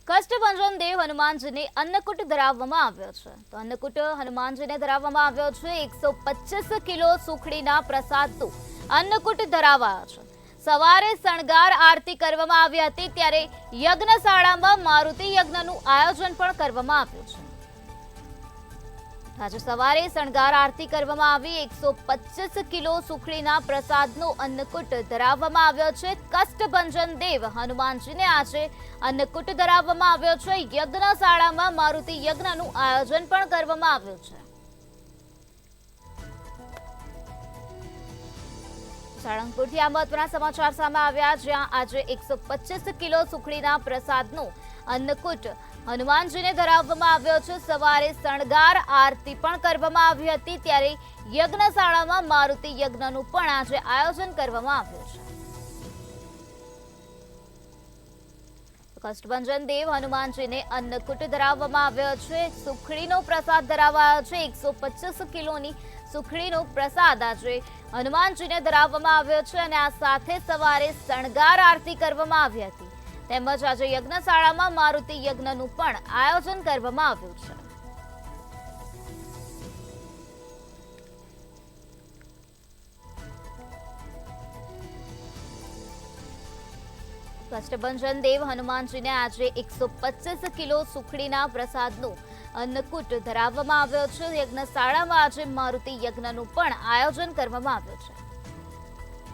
કષ્ટભંજન દેવ હનુમાનજીને અન્નકૂટ ધરાવવામાં આવ્યો છે. તો અન્નકૂટ હનુમાનજીને ધરાવવામાં આવ્યો છે. 125 કિલો સુખડીના પ્રસાદનું અન્નકૂટ ધરાવાયો છે. સવારે શણગાર આરતી કરવામાં આવી હતી, ત્યારે યજ્ઞશાળામાં મારુતિ યજ્ઞનું આયોજન પણ કરવામાં આવ્યું છે. આજે સવારે શણગાર આરતી કરવામાં આવી. 125 કિલો સુખડીના પ્રસાદનો અન્નકૂટ ધરાવવામાં આવ્યો છે. કષ્ટભંજન દેવ હનુમાનજીને આજે અન્નકૂટ ધરાવવામાં આવ્યો છે. યજ્ઞશાળામાં મારુતિ યજ્ઞનું આયોજન પણ કરવામાં આવ્યું છે. સાળંગપુરથી આ મહત્વના સમાચાર સામે આવ્યા, જ્યાં આજે 125 કિલો સુખડીના પ્રસાદનું અન્નકૂટ હનુમાનજીને ધરાવવામાં આવ્યો છે. સવારે શણગાર આરતી પણ કરવામાં આવી હતી, ત્યારે યજ્ઞશાળામાં મારુતિ યજ્ઞનું પણ આજે આયોજન કરવામાં આવ્યું છે. કષ્ટભંજન દેવ હનુમાનજીને અન્નકૂટ ધરાવવામાં આવ્યો છે. સુખડીનો પ્રસાદ ધરાવાયો છે. 125 કિલોની સુખડીનો પ્રસાદ આજે હનુમાનજીને ધરાવવામાં આવ્યો છે. અને આ સાથે સવારે શણગાર આરતી કરવામાં આવી હતી, તેમજ આજે યજ્ઞશાળામાં મારુતિ યજ્ઞનું પણ આયોજન કરવામાં આવ્યું છે. કષ્ટભંજન દેવ હનુમાનજીને આજે 125 કિલો સુખડીના પ્રસાદનું અન્નકૂટ ધરાવવામાં આવ્યો છે. યજ્ઞશાળામાં આજે મારુતિ યજ્ઞનું પણ આયોજન કરવામાં આવ્યું છે.